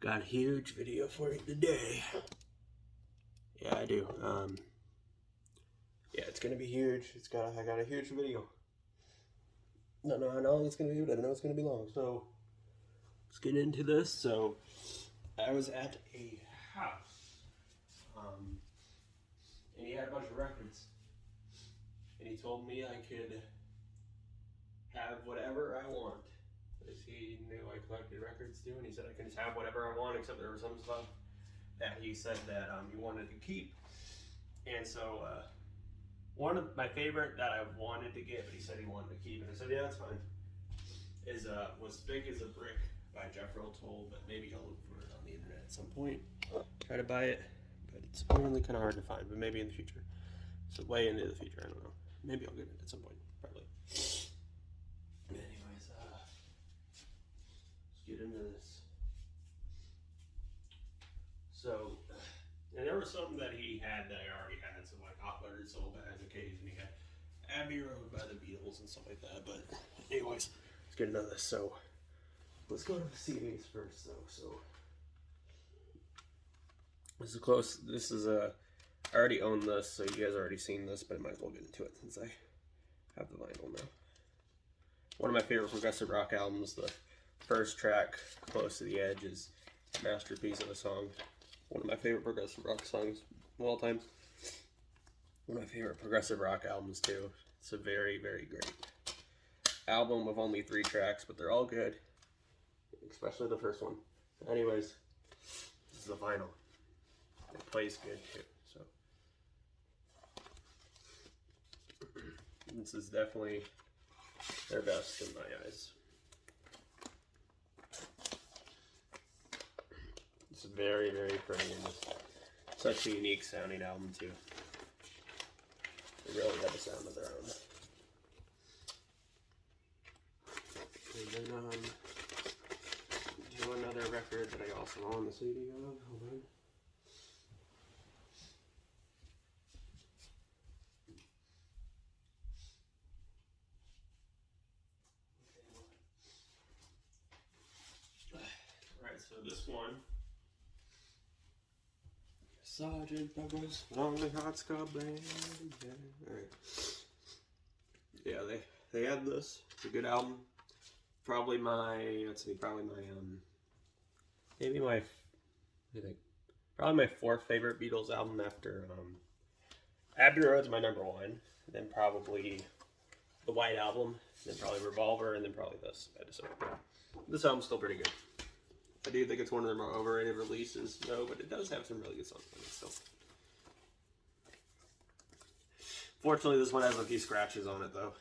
Got a huge video for you today. Yeah, I do. Yeah, it's gonna be huge. I got a huge video. Don't know how long it's gonna be, but I know it's gonna be long. So let's get into this. So I was at a house, and he had a bunch of records, and he told me I could have whatever I want. Because he knew I collected records too, and he said I can just have whatever I want, except there was some stuff that he said that he wanted to keep. And so one of my favorite that I wanted to get, but he said he wanted to keep, and I said, yeah, that's fine, is Was Big as a Brick by Jethro Tull, but maybe I'll look for it on the internet at some point. Try to buy it, but it's apparently kind of hard to find, but maybe in the future. So way into the future, I don't know. Maybe I'll get it at some point, probably. Anyways, let's get into this. So, and there was something that he had that I already had, so like Hot Buttered Soul by occasion. He had Abbey Road by the Beatles and stuff like that. But anyways, let's get into this. So let's go to the CDs first, though. So this is close. This is I already own this, so you guys already seen this, but I might as well get into it since I have the vinyl now. One of my favorite progressive rock albums. The first track, Close to the Edge, is a masterpiece of a song. One of my favorite progressive rock songs of all time. One of my favorite progressive rock albums too. It's a very, very great album with only 3 tracks, but they're all good. Especially the first one. Anyways, this is the vinyl. It plays good too. So this is definitely their best in my eyes. It's very, very pretty and just such a unique sounding album too. They really have a sound of their own. And then do another record that I also own the CD of. Hold on. Alright, so this one, Sergeant Pepper's Lonely Hearts Club Band. Alright. Yeah, they had this. It's a good album. Probably my, maybe my, I think, probably my 4th favorite Beatles album after, Abbey Road's my number 1. Then probably the White Album. Then probably Revolver, and then probably this. This album's still pretty good. I do think it's one of their more overrated releases, though, but it does have some really good songs on it still. Fortunately, this one has a few scratches on it, though.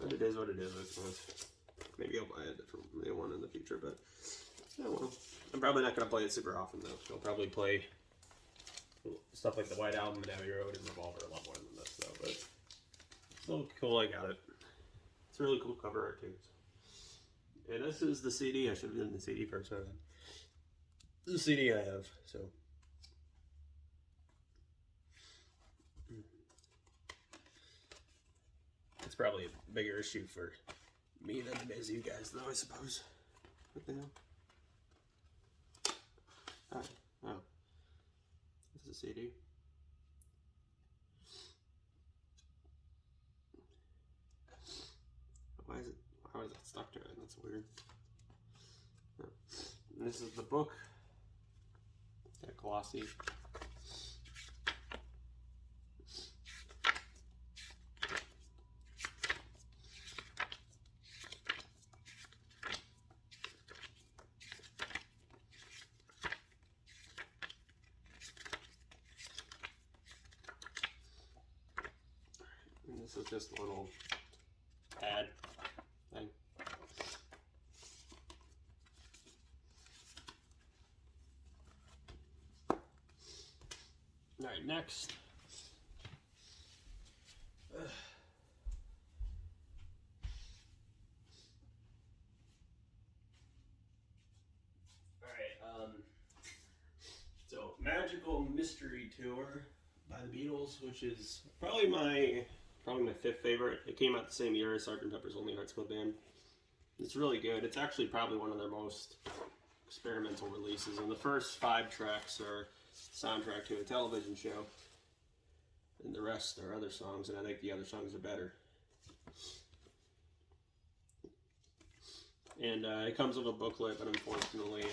But it is what it is, I suppose. Maybe I'll buy a different one in the future, but yeah, well, I'm probably not going to play it super often, though. I'll probably play stuff like the White Album and Abbey Road and Revolver a lot more than this, though. But it's still cool, I got it. It's a really cool cover art, too. And this is the CD. I should have done the CD first. This is the CD I have, so. It's probably a bigger issue for me than it is you guys, though, I suppose. What the hell? Oh. This is a CD. How is that stuck to it? That's weird. Oh. And this is the book. That glossy. And this is just a little pad thing. Alright, next. So Magical Mystery Tour by the Beatles, which is probably my 5th favorite. It came out the same year as Sgt. Pepper's Lonely Hearts Club Band. It's really good. It's actually probably one of their most experimental releases, and the first 5 tracks are soundtrack to a television show, and the rest are other songs, and I think the other songs are better. And it comes with a booklet, but unfortunately,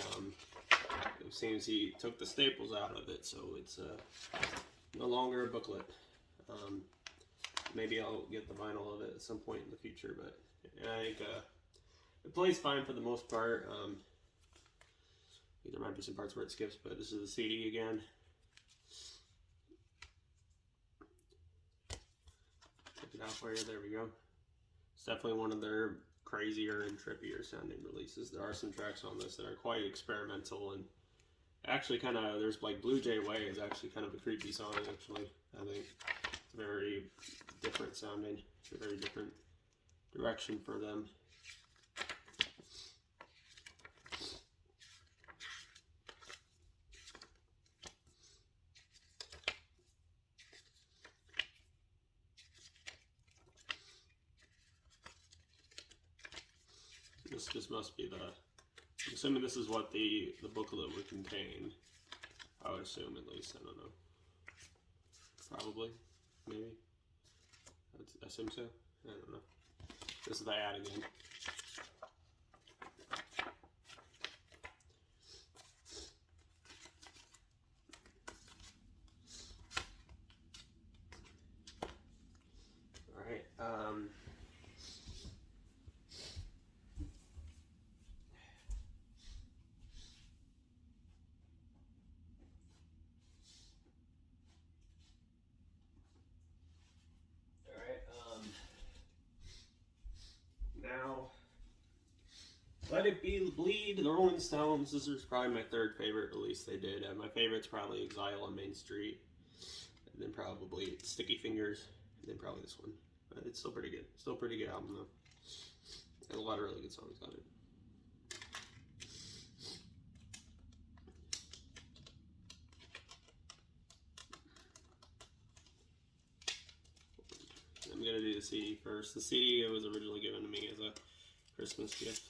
it seems he took the staples out of it, so it's no longer a booklet. Maybe I'll get the vinyl of it at some point in the future, but I think it plays fine for the most part. There might be some parts where it skips, but this is the CD again. Check it out for you. There we go. It's definitely one of their crazier and trippier sounding releases. There are some tracks on this that are quite experimental, and actually kind of, there's like Blue Jay Way is actually kind of a creepy song, actually. I think it's very different sounding, a very different direction for them. This must be I'm assuming this is what the booklet would contain. I would assume, at least. I don't know. Probably. Maybe. I assume so. I don't know. This is the ad again. Alright, now, Let It Be Bleed, the Rolling Stones. This is probably my 3rd favorite release they did. My favorite's probably Exile on Main Street, and then probably Sticky Fingers, and then probably this one. But it's still pretty good. Still a pretty good album though. There's a lot of really good songs on it. I'm gonna do the CD first. The CD was originally given to me as a Christmas gift.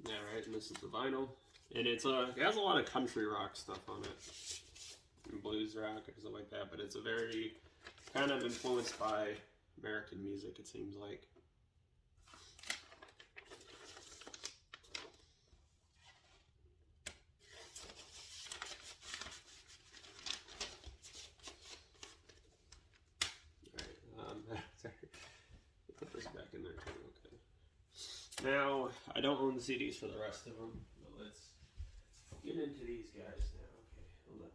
Alright, and this is the vinyl. And it has a lot of country rock stuff on it. And blues rock and stuff like that, but it's a very kind of influenced by American music, it seems like. Now, I don't own the CDs for the rest of them, but let's get into these guys now. Okay, hold on.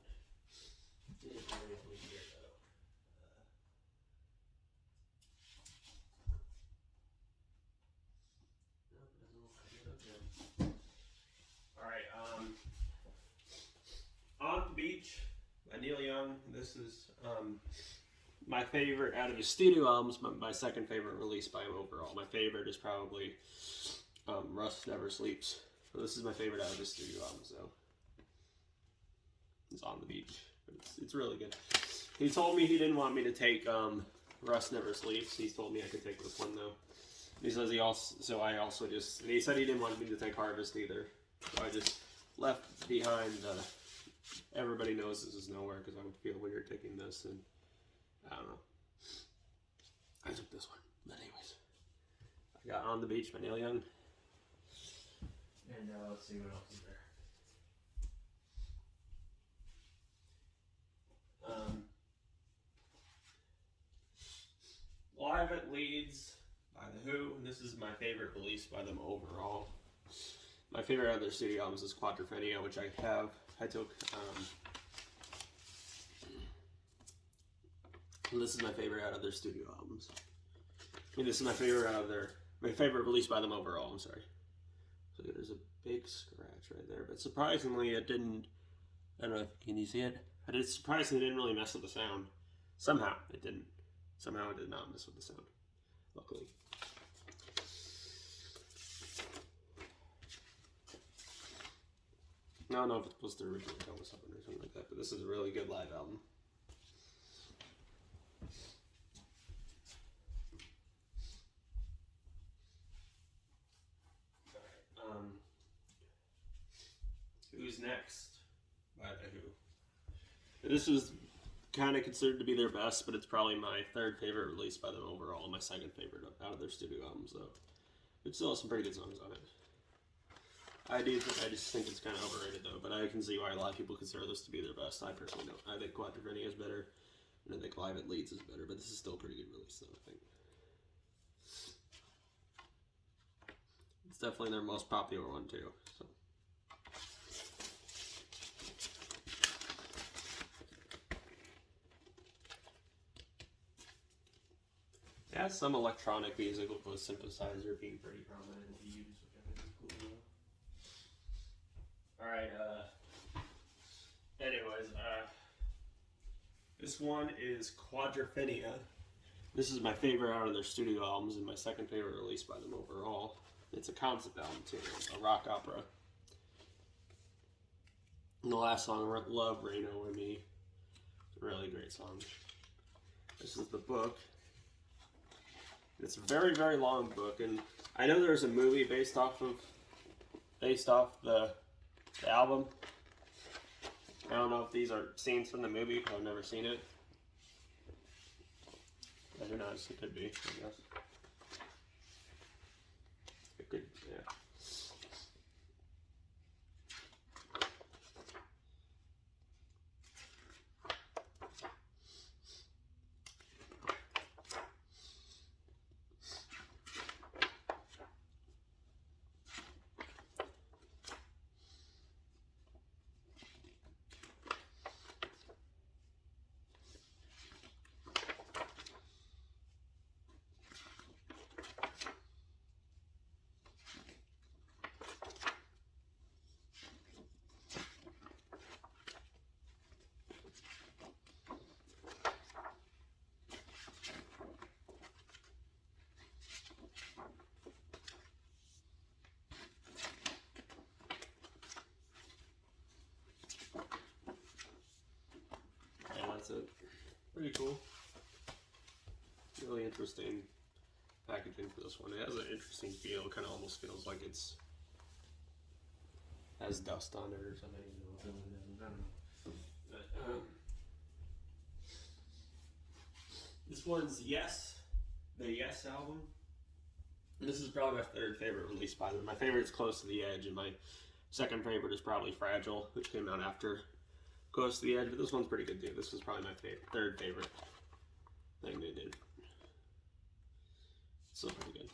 Get it right here, though. Alright, On the Beach by Neil Young. This is my favorite out of his studio albums, my 2nd favorite release by him overall. My favorite is probably Rust Never Sleeps. So this is my favorite out of his studio albums, though. It's On the Beach. It's really good. He told me he didn't want me to take Rust Never Sleeps. He told me I could take this one, though. He says and he said he didn't want me to take Harvest either. So I just left behind Everybody Knows This Is Nowhere, because I would feel weird taking this, and I don't know. I took this one. But anyways, I got On the Beach by Neil Young. And let's see what else is there. Live at Leeds by The Who. And this is my favorite release by them overall. My favorite out of their studio albums is Quadrophenia, which I took. And this is my favorite out of their studio albums. I mean, this is my favorite release by them overall, I'm sorry. So there's a big scratch right there, but surprisingly it didn't, I don't know, can you see it? It surprisingly didn't really mess with the sound. Somehow it didn't. Somehow it did not mess with the sound, luckily. I don't know if it's supposed to originally come with something or something like that, but this is a really good live album. Alright, Who's Next by The Who. This is kind of considered to be their best, but it's probably my third favorite release by them overall, my second favorite out of their studio albums, though. It still has some pretty good songs on it. I just think it's kind of overrated, though, but I can see why a lot of people consider this to be their best. I personally don't. I think Quadrophenia is better, and I think Live at Leeds is better, but this is still a pretty good release, though, I think. It's definitely their most popular one, too. So. It has some electronic music with a synthesizer being pretty prominent to use, which I think is cool. Alright, anyways, this one is Quadrophenia. This is my favorite out of their studio albums and my second favorite release by them overall. It's a concept album too, a rock opera. And the last song, Love Reign Over Me, a really great song. This is the book. It's a very, very long book, and I know there's a movie based off the album. I don't know if these are scenes from the movie. I've never seen it. But who knows? It could be, I guess. It could, yeah. That's it. Pretty cool. Really interesting packaging for this one. It has an interesting feel. It kind of almost feels like it's has dust on it or something. I don't know. But, this one's Yes, the Yes album. This is probably my third favorite release by them. My favorite is Close to the Edge, and my second favorite is probably Fragile, which came out after Close to the Edge, but this one's pretty good too. This was probably my third favorite thing they did. Still pretty good.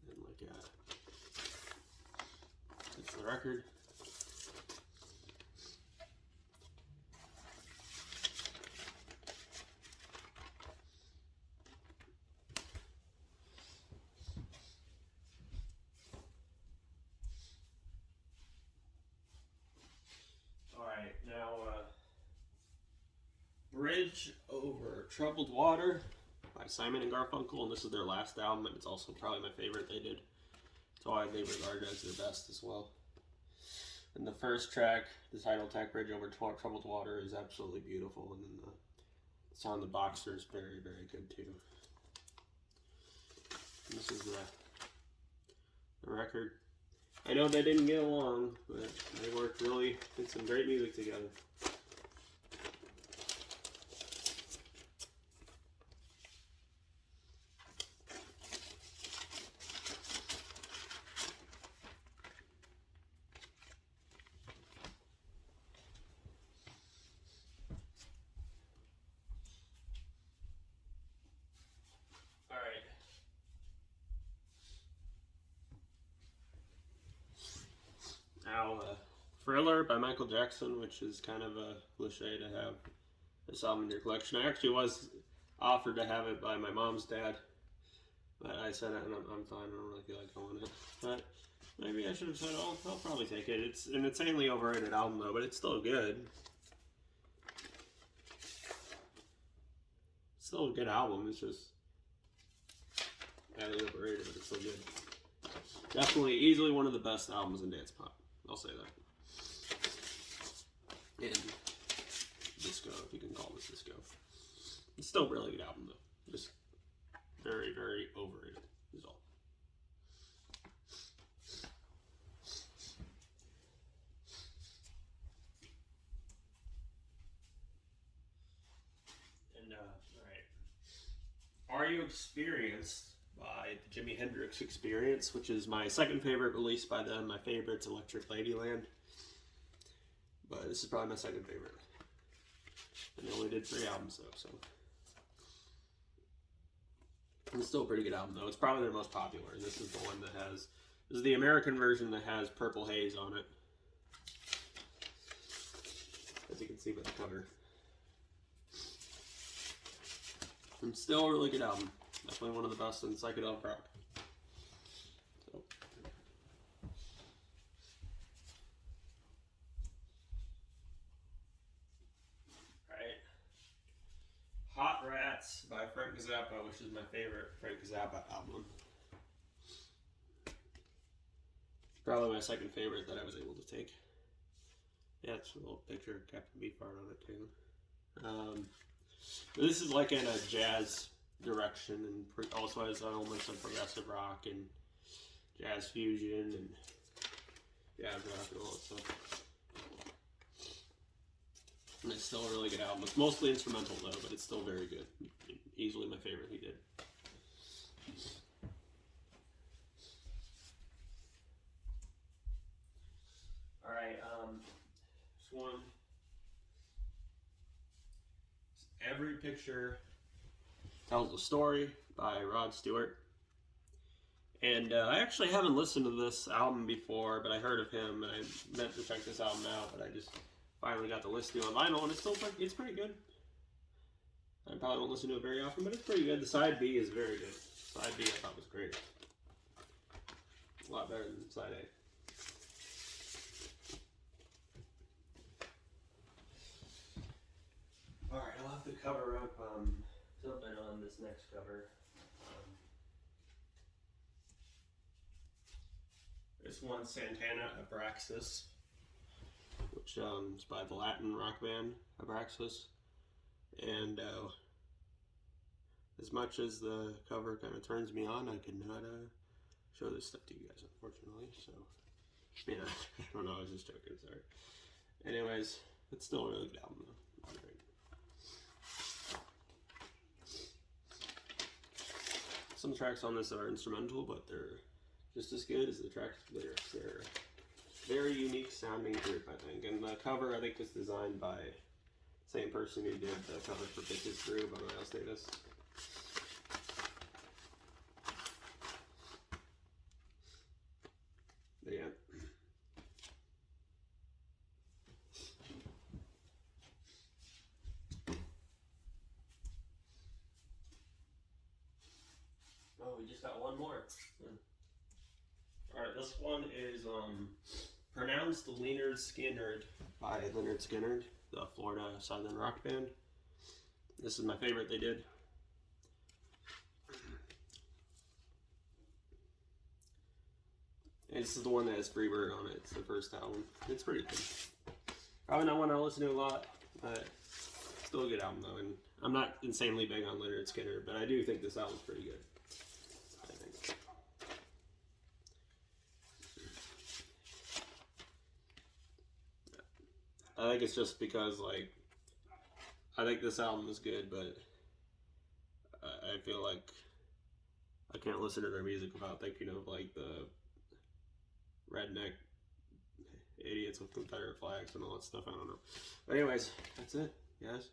And like, it's the record. Bridge Over Troubled Water by Simon and Garfunkel, and this is their last album, and it's also probably my favorite they did. It's why they regard as their best as well. And the first track, the title track, Bridge Over Troubled Water, is absolutely beautiful, and then the song The Boxer is very, very good too. And this is the record. I know they didn't get along, but they worked really, did some great music together. Now, Thriller by Michael Jackson, which is kind of a cliche to have this album in your collection. I actually was offered to have it by my mom's dad, but I said I'm fine. I don't really feel like going it. But maybe I should have said, oh, I'll probably take it. It's an insanely overrated album though, but it's still good. It's still a good album. It's just highly overrated, but it's still good. Definitely, easily one of the best albums in dance pop. I'll say that. And disco, if you can call this disco. It's still a really good album, though. Just very, very overrated is all. And, alright. Are You Experienced by the Jimi Hendrix Experience, which is my second favorite release by them. My favorite's Electric Ladyland. But this is probably my second favorite. And they only did 3 albums, though, so. It's still a pretty good album, though. It's probably their most popular, and this is the one that has... This is the American version that has Purple Haze on it. As you can see by the cover. And still a really good album. Definitely one of the best in psychedelic rock. So. Alright. Hot Rats by Frank Zappa, which is my favorite Frank Zappa album. Probably my second favorite that I was able to take. Yeah, it's a little picture of Captain Beefheart on it too. This is like in a jazz direction, and also has elements of progressive rock and jazz fusion and jazz rock and all that stuff. And it's still a really good album. It's mostly instrumental though, but it's still very good. Easily my favorite he did. Alright, this one. Every Picture Tells a Story by Rod Stewart. And I actually haven't listened to this album before, but I heard of him, and I meant to check this album out, but I just finally got to listen to it on vinyl, and it's pretty good. I probably won't listen to it very often, but it's pretty good. The side B is very good. Side B I thought was great. A lot better than side A. Alright, I'll have to cover up something on this next cover. This one's Santana Abraxas, which is by the Latin rock band Abraxas. And as much as the cover kind of turns me on, I could not show this stuff to you guys, unfortunately. So, yeah, I don't know, I was just joking, sorry. Anyways, it's still a really good album, though. All right. Some tracks on this are instrumental, but they're just as good as the track lyrics. They're very unique sounding group, I think. And the cover, I think, was designed by the same person who did the cover for Bitches Brew by Miles Davis. But yeah. Oh, we just got one more. Alright, this one is pronounced Lynyrd Skynyrd by Lynyrd Skynyrd, the Florida Southern rock band. This is my favorite they did. And this is the one that has Freebird on it. It's the first album. It's pretty good. Probably not one I'll listen to a lot, but still a good album though. And I'm not insanely big on Lynyrd Skynyrd, but I do think this album's pretty good. I think it's just because, like, I think this album is good, but I feel like I can't listen to their music without thinking of, like, the redneck idiots with Confederate flags and all that stuff. I don't know. But anyways, that's it, guys.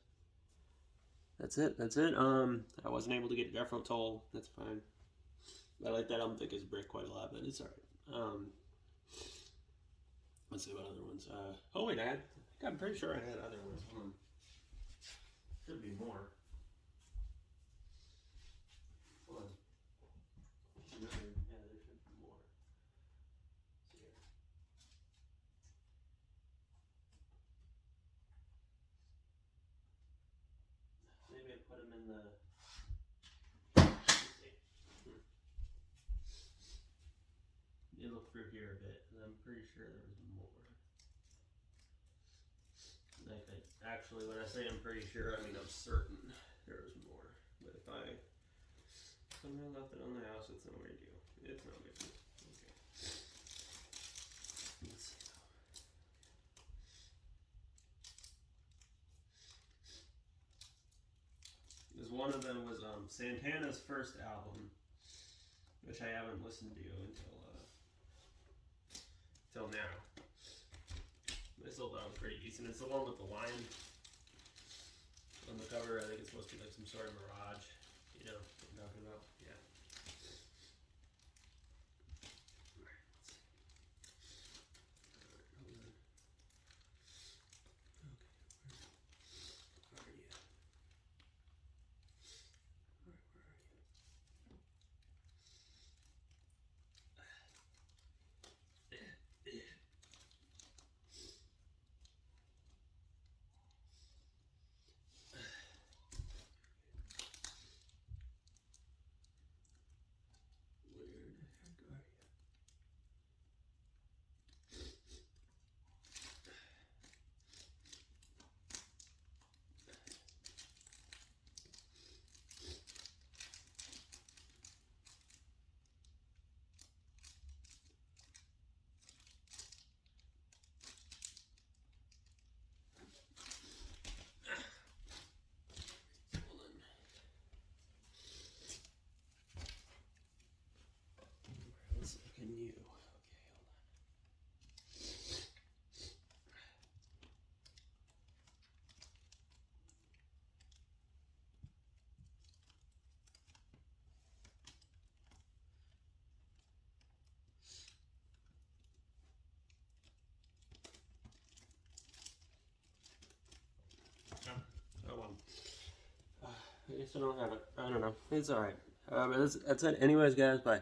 That's it. I wasn't able to get Jethro Tull. That's fine. I like that album Thick as Brick quite a lot, but it's alright. Let's see what other ones. Oh wait, I'm pretty sure I had other ones. Should be more. Hold on. Yeah, there should be more. Let's see here. Maybe I put them in the... look through here a bit, and I'm pretty sure there was more. Like, actually, when I say I'm pretty sure, I mean I'm certain there was more. But if I somehow left it on the house, it's no big deal. It's no big deal. Okay. Let's see. Because one of them was Santana's first album, which I haven't listened to until now. I still thought it was pretty decent. It's the one with the lion on the cover. I think it's supposed to be like some sort of mirage. You know what I'm talking about? Yeah. Alright, let's see. Alright, hold on. Okay, where are you? Alright, where are you? You. Okay, hold on. Oh, well. I guess I don't have it. I don't know. It's alright. But that's it anyways, guys. Bye.